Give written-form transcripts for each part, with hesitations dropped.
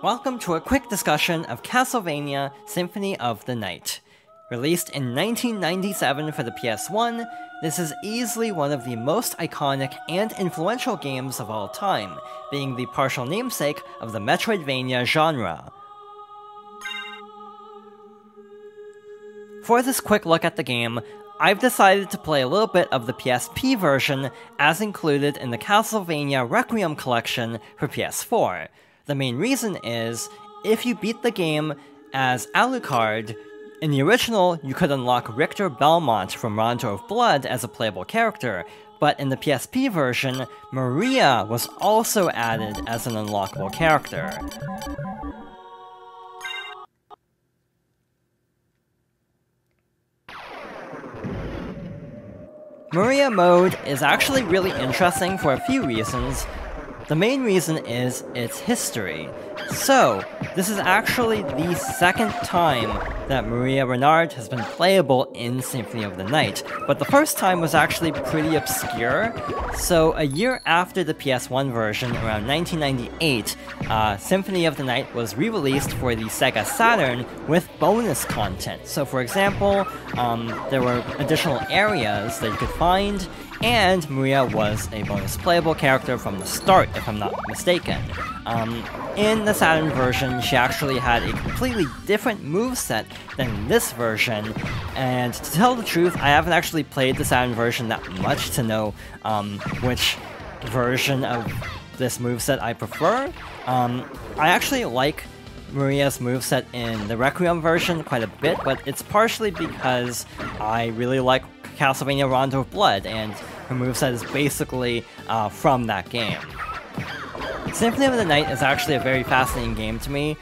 Welcome to a quick discussion of Castlevania Symphony of the Night. Released in 1997 for the PS1, this is easily one of the most iconic and influential games of all time, being the partial namesake of the Metroidvania genre. For this quick look at the game, I've decided to play a little bit of the PSP version as included in the Castlevania Requiem collection for PS4. The main reason is, if you beat the game as Alucard, in the original you could unlock Richter Belmont from Rondo of Blood as a playable character, but in the PSP version, Maria was also added as an unlockable character. Maria mode is actually really interesting for a few reasons. The main reason is its history. So, this is actually the second time that Maria Renard has been playable in Symphony of the Night, but the first time was actually pretty obscure. So, a year after the PS1 version, around 1998, Symphony of the Night was re-released for the Sega Saturn with bonus content. So, for example, there were additional areas that you could find, and Maria was a bonus playable character from the start, if I'm not mistaken. In the Saturn version, she actually had a completely different moveset than this version, and to tell the truth, I haven't actually played the Saturn version that much to know which version of this moveset I prefer. I actually like Maria's moveset in the Requiem version quite a bit, but it's partially because I really like Castlevania Rondo of Blood, and her moveset is basically from that game. Symphony of the Night is actually a very fascinating game to me,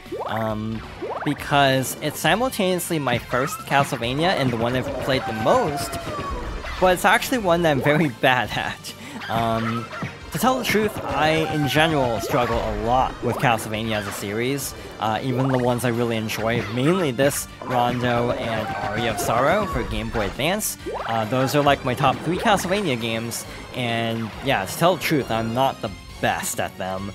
because it's simultaneously my first Castlevania and the one I've played the most, but it's actually one that I'm very bad at. To tell the truth, I, in general, struggle a lot with Castlevania as a series, even the ones I really enjoy, mainly this, Rondo, and Aria of Sorrow for Game Boy Advance. Those are like my top 3 Castlevania games, and yeah, to tell the truth, I'm not the best at them.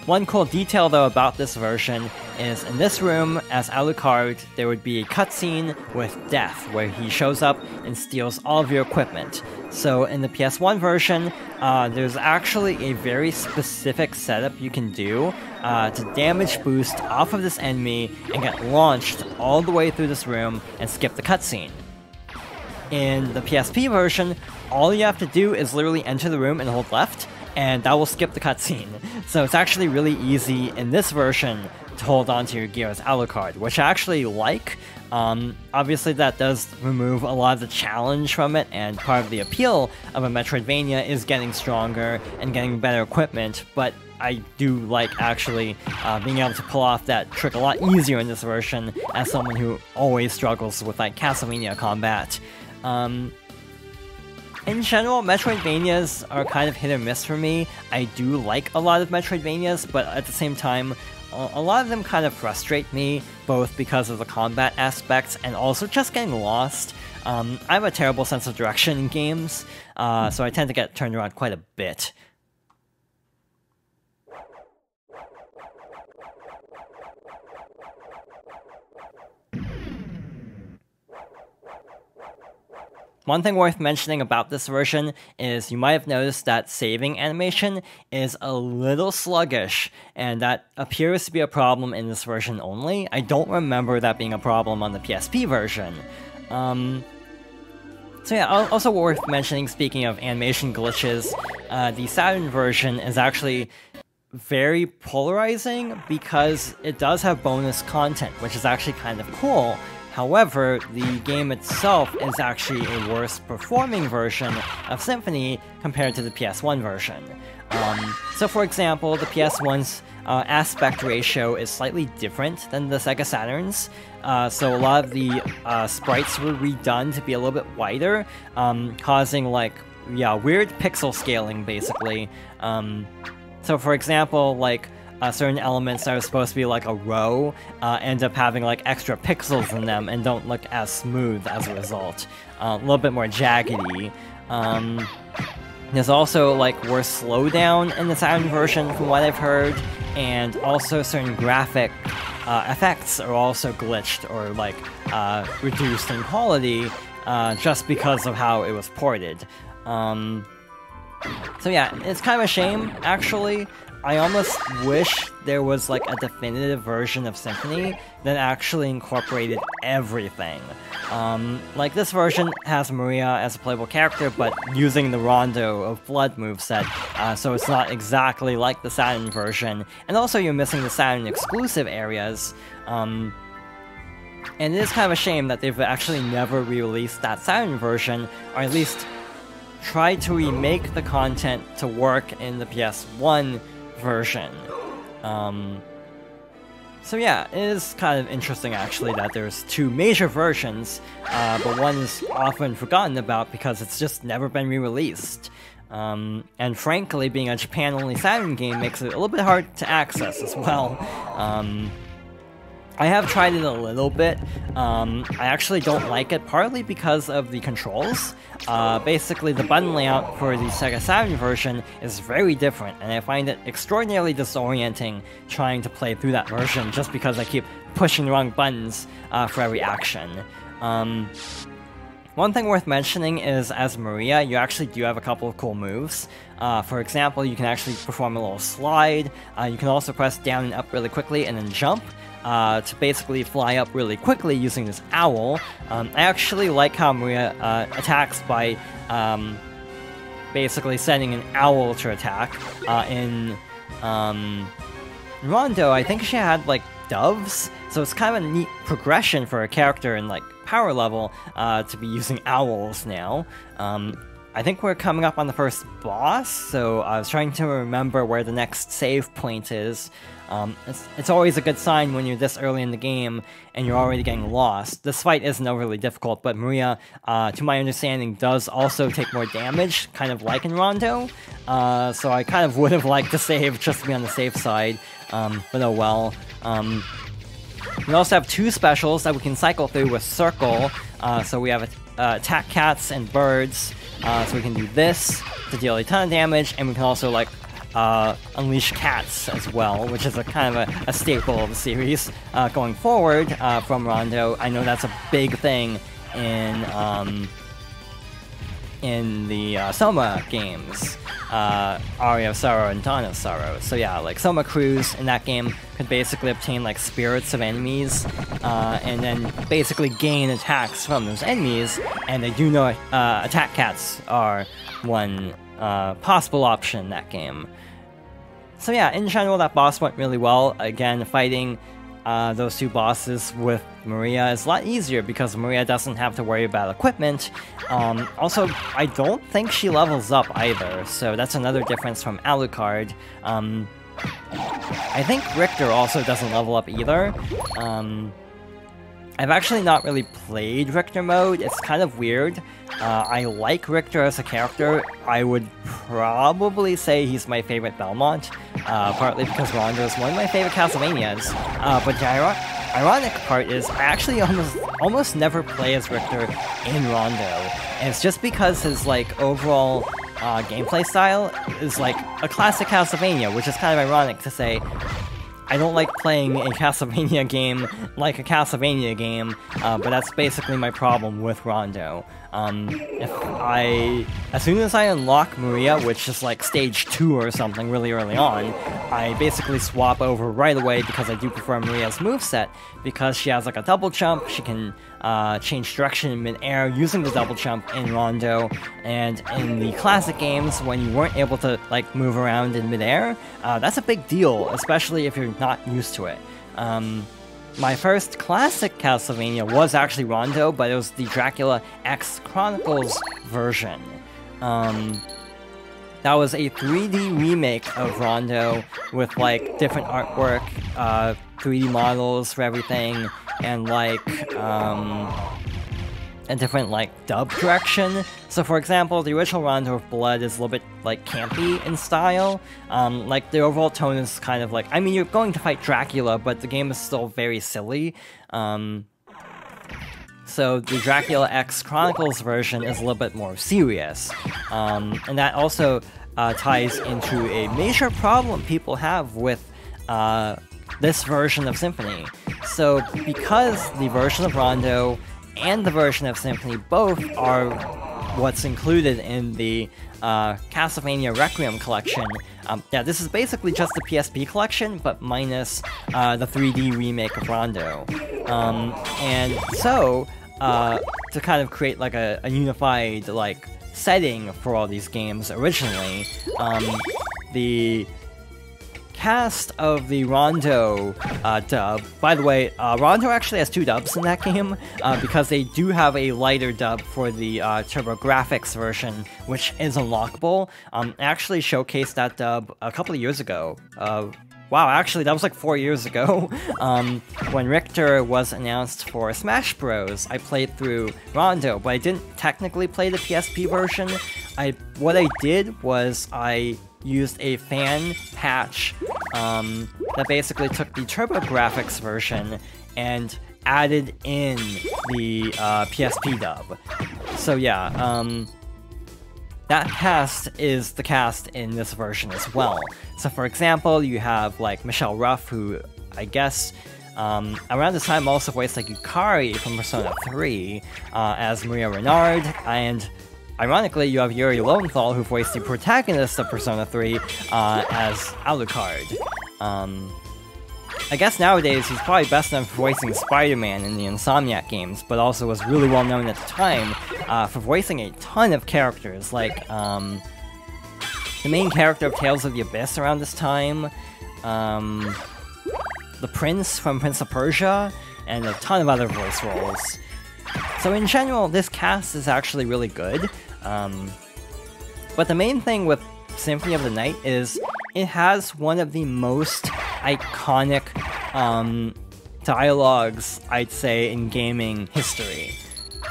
One cool detail though about this version is in this room, as Alucard, there would be a cutscene with Death, where he shows up and steals all of your equipment. So in the PS1 version, there's actually a very specific setup you can do to damage boost off of this enemy and get launched all the way through this room and skip the cutscene. In the PSP version, all you have to do is literally enter the room and hold left, and that will skip the cutscene. So it's actually really easy in this version to hold onto your gear as Alucard, which I actually like. Obviously that does remove a lot of the challenge from it, and part of the appeal of a Metroidvania is getting stronger and getting better equipment, but I do like actually being able to pull off that trick a lot easier in this version as someone who always struggles with like Castlevania combat. In general, Metroidvanias are kind of hit or miss for me. I do like a lot of Metroidvanias, but at the same time, a lot of them kind of frustrate me, both because of the combat aspects and also just getting lost. I have a terrible sense of direction in games, so I tend to get turned around quite a bit. One thing worth mentioning about this version is you might have noticed that saving animation is a little sluggish, and that appears to be a problem in this version only. I don't remember that being a problem on the PSP version. So yeah, also worth mentioning, speaking of animation glitches, the Saturn version is actually very polarizing because it does have bonus content, which is actually kind of cool. However, the game itself is actually a worse performing version of Symphony compared to the PS1 version. So for example, the PS1's aspect ratio is slightly different than the Sega Saturn's, so a lot of the sprites were redone to be a little bit wider, causing like, yeah, weird pixel scaling basically. So for example, like, certain elements that are supposed to be like a row end up having like extra pixels in them and don't look as smooth as a result. A little bit more jaggedy. There's also like worse slowdown in the Saturn version from what I've heard, and also certain graphic effects are also glitched or like reduced in quality just because of how it was ported. So yeah, it's kind of a shame, actually. I almost wish there was like a definitive version of Symphony that actually incorporated everything. Like this version has Maria as a playable character, but using the Rondo of Blood moveset, so it's not exactly like the Saturn version. And also you're missing the Saturn exclusive areas. And it is kind of a shame that they've actually never re-released that Saturn version, or at least tried to remake the content to work in the PS1 version. So yeah, it is kind of interesting actually that there's two major versions, but one is often forgotten about because it's just never been re-released. And frankly, being a Japan-only Saturn game makes it a little bit hard to access as well. I have tried it a little bit. I actually don't like it, partly because of the controls. Basically, the button layout for the Sega Saturn version is very different, and I find it extraordinarily disorienting trying to play through that version just because I keep pushing the wrong buttons for every action. One thing worth mentioning is, as Maria, you actually do have a couple of cool moves. For example, you can actually perform a little slide. You can also press down and up really quickly and then jump. To basically fly up really quickly using this owl. I actually like how Maria attacks by basically setting an owl to attack. In Rondo, I think she had like doves, so it's kind of a neat progression for a character in like power level to be using owls now. I think we're coming up on the first boss, so I was trying to remember where the next save point is. It's always a good sign when you're this early in the game and you're already getting lost. This fight isn't overly difficult, but Maria, to my understanding, does also take more damage, kind of like in Rondo. So I kind of would have liked to save just to be on the safe side, but oh well. We also have two specials that we can cycle through with Circle. So we have attack cats and birds. So we can do this to deal a ton of damage, and we can also like unleash cats as well, which is a kind of a staple of the series going forward from Rondo. I know that's a big thing in the Soma games, Aria of Sorrow and Dawn of Sorrow. So yeah, like Soma crews in that game could basically obtain like spirits of enemies, and then basically gain attacks from those enemies, and they do know attack cats are one possible option in that game. So yeah, in general that boss went really well. Again, fighting those two bosses with Maria is a lot easier because Maria doesn't have to worry about equipment. Also, I don't think she levels up either, so that's another difference from Alucard. I think Richter also doesn't level up either. I've actually not really played Richter mode. It's kind of weird. I like Richter as a character. I would probably say he's my favorite Belmont, partly because Rondo is one of my favorite Castlevanias. But the ironic part is I actually almost never play as Richter in Rondo, and it's just because his like overall gameplay style is like a classic Castlevania, which is kind of ironic to say. I don't like playing a Castlevania game like a Castlevania game, but that's basically my problem with Rondo. As soon as I unlock Maria, which is like stage 2 or something really early on, I basically swap over right away because I do prefer Maria's moveset, because she has like a double jump, she can change direction in mid-air using the double jump in Rondo, and in the classic games, when you weren't able to like move around in mid-air, that's a big deal, especially if you're not used to it. My first classic Castlevania was actually Rondo, but it was the Dracula X Chronicles version. That was a 3D remake of Rondo with like different artwork, 3D models for everything, and like a different like dub direction. So for example, the original Rondo of Blood is a little bit like campy in style. Like the overall tone is kind of like, I mean, you're going to fight Dracula, but the game is still very silly. So the Dracula X Chronicles version is a little bit more serious. And that also ties into a major problem people have with this version of Symphony. So because the version of Rondo and the version of Symphony both are what's included in the Castlevania Requiem collection, yeah, this is basically just the PSP collection, but minus the 3D remake of Rondo. And so, to kind of create like a unified like setting for all these games originally, the cast of the Rondo dub. By the way, Rondo actually has 2 dubs in that game, because they do have a lighter dub for the TurboGrafx version, which is unlockable. I actually showcased that dub a couple of years ago. Wow, actually, that was like 4 years ago. When Richter was announced for Smash Bros, I played through Rondo, but I didn't technically play the PSP version. What I did was I used a fan patch that basically took the TurboGrafx version and added in the PSP dub. So yeah, that cast is the cast in this version as well. So for example, you have like Michelle Ruff, who I guess around this time also voiced like Yukari from Persona 3 as Maria Renard, and ironically, you have Yuri Lowenthal, who voiced the protagonist of Persona 3 as Alucard. I guess nowadays he's probably best known for voicing Spider-Man in the Insomniac games, but also was really well known at the time for voicing a ton of characters, like the main character of Tales of the Abyss around this time, the Prince from Prince of Persia, and a ton of other voice roles. So in general, this cast is actually really good. But the main thing with Symphony of the Night is it has one of the most iconic dialogues, I'd say, in gaming history.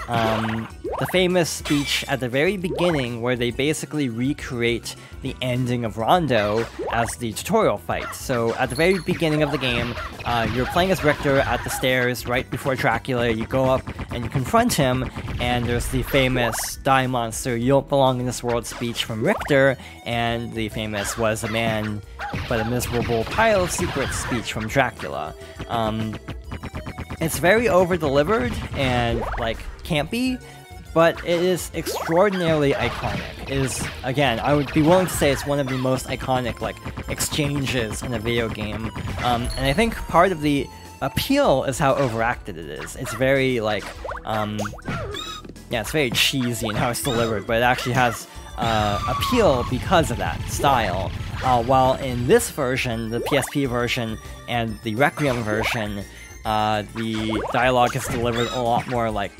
The famous speech at the very beginning where they basically recreate the ending of Rondo as the tutorial fight. So at the very beginning of the game, you're playing as Richter at the stairs right before Dracula. You go up and you confront him, and there's the famous "Die Monster, you don't belong in this world" speech from Richter, and the famous "was a man but a miserable pile of secrets" speech from Dracula. It's very over-delivered and, like, campy, but it is extraordinarily iconic. It is, again, I would be willing to say it's one of the most iconic, like, exchanges in a video game. And I think part of the appeal is how overacted it is. It's very, like, yeah, it's very cheesy in how it's delivered, but it actually has appeal because of that style. While in this version, the PSP version and the Requiem version, the dialogue is delivered a lot more, like,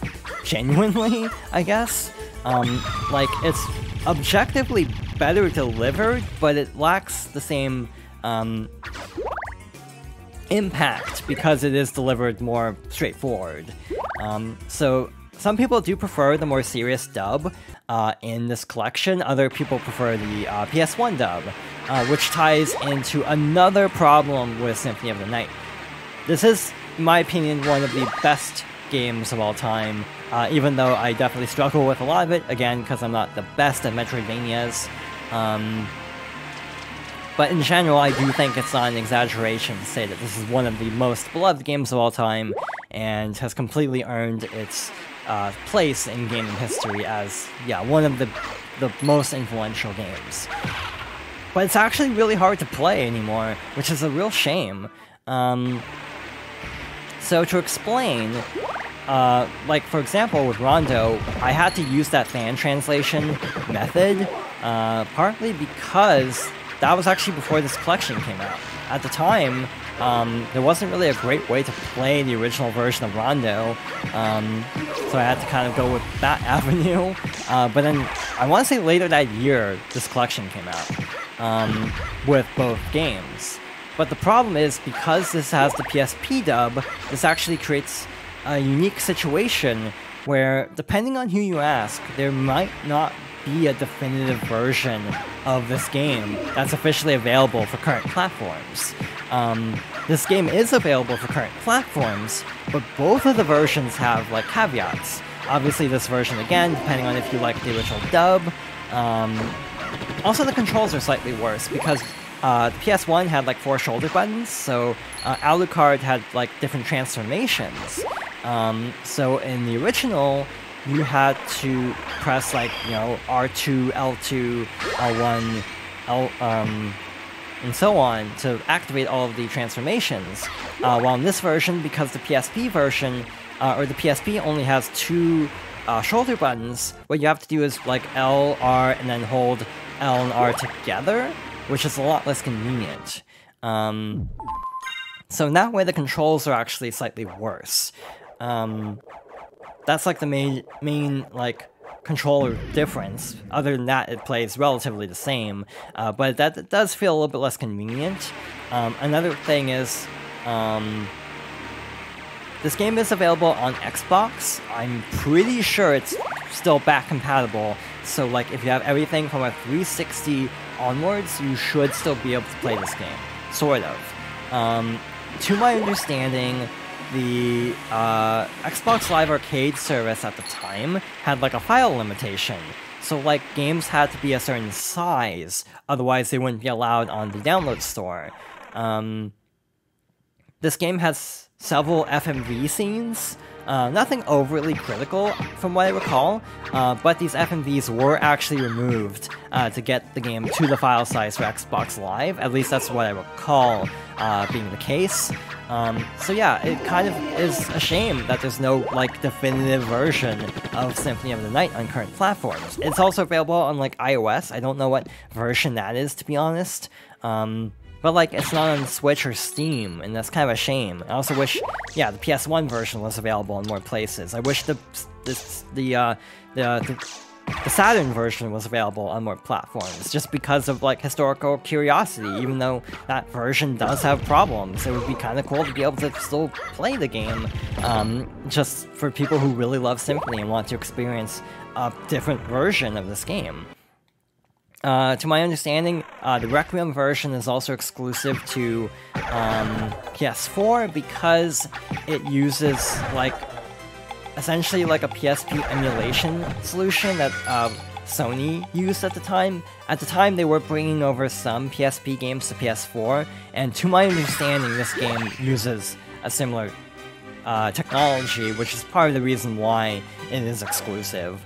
genuinely, I guess. Like, it's objectively better delivered, but it lacks the same, impact because it is delivered more straightforward. So some people do prefer the more serious dub in this collection. Other people prefer the PS1 dub, which ties into another problem with Symphony of the Night. This is, in my opinion, one of the best games of all time, even though I definitely struggle with a lot of it, again, because I'm not the best at Metroidvanias. But in general, I do think it's not an exaggeration to say that this is one of the most beloved games of all time, and has completely earned its place in gaming history as, yeah, one of the most influential games. But it's actually really hard to play anymore, which is a real shame. So to explain, like for example with Rondo, I had to use that fan translation method, partly because that was actually before this collection came out. At the time, there wasn't really a great way to play the original version of Rondo, so I had to kind of go with that avenue. But then, I want to say later that year, this collection came out, with both games. But the problem is, because this has the PSP dub, this actually creates a unique situation where, depending on who you ask, there might not be a definitive version of this game that's officially available for current platforms. This game is available for current platforms, but both of the versions have, like, caveats. Obviously, this version, again, depending on if you like the original dub. Also, the controls are slightly worse, because the PS1 had, like, 4 shoulder buttons, so Alucard had, like, different transformations. So in the original, you had to press, like, you know, R2, L2, L1, and so on to activate all of the transformations. While in this version, because the PSP version, or the PSP only has 2 shoulder buttons, what you have to do is, like, L, R, and then hold L and R together, which is a lot less convenient. So in that way, the controls are actually slightly worse. That's, like, the main like, controller difference. Other than that, it plays relatively the same, but that does feel a little bit less convenient. Another thing is, this game is available on Xbox. I'm pretty sure it's still back compatible, so, like, if you have everything from a 360 onwards, you should still be able to play this game. Sort of. To my understanding, the Xbox Live Arcade service at the time had, like, a file limitation. So, like, games had to be a certain size, otherwise they wouldn't be allowed on the download store. This game has several FMV scenes, nothing overly critical from what I recall, but these FMVs were actually removed to get the game to the file size for Xbox Live. At least that's what I recall being the case. So yeah, it kind of is a shame that there's no, like, definitive version of Symphony of the Night on current platforms. It's also available on, like, iOS. I don't know what version that is, to be honest. But, like, it's not on Switch or Steam, and that's kind of a shame. I also wish, yeah, the PS1 version was available in more places. I wish the Saturn version was available on more platforms, just because of, like, historical curiosity. Even though that version does have problems, it would be kind of cool to be able to still play the game, just for people who really love Symphony and want to experience a different version of this game. To my understanding, the Requiem version is also exclusive to PS4 because it uses, like, essentially like a PSP emulation solution that Sony used at the time. At the time, they were bringing over some PSP games to PS4, and to my understanding, this game uses a similar technology, which is part of the reason why it is exclusive.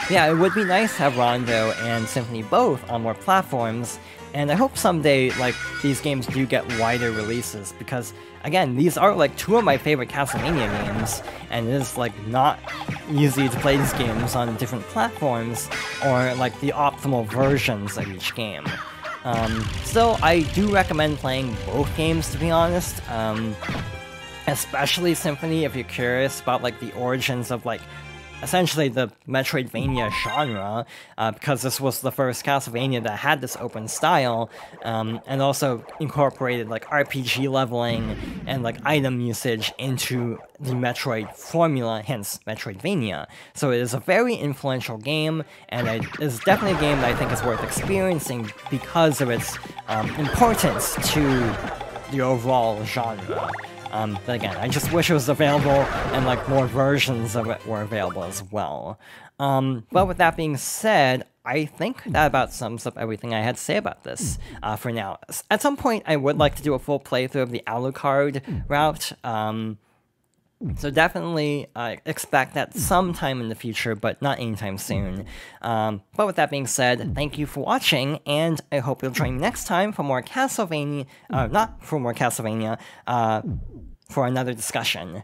Yeah, it would be nice to have Rondo and Symphony both on more platforms, and I hope someday, like, these games do get wider releases, because, again, these are, like, 2 of my favorite Castlevania games, and it is, like, not easy to play these games on different platforms, or, like, the optimal versions of each game. Still, I do recommend playing both games, to be honest, especially Symphony if you're curious about, like, the origins of, like, essentially the Metroidvania genre, because this was the first Castlevania that had this open style, and also incorporated, like, RPG leveling and, like, item usage into the Metroid formula, hence Metroidvania. So it is a very influential game, and it is definitely a game that I think is worth experiencing because of its importance to the overall genre. But again, I just wish it was available and, like, more versions of it were available as well. But with that being said, I think that about sums up everything I had to say about this for now. At some point, I would like to do a full playthrough of the Alucard route. So definitely expect that sometime in the future, but not anytime soon. But with that being said, thank you for watching, and I hope you'll join me next time for more Castlevania, not for more Castlevania, for another discussion.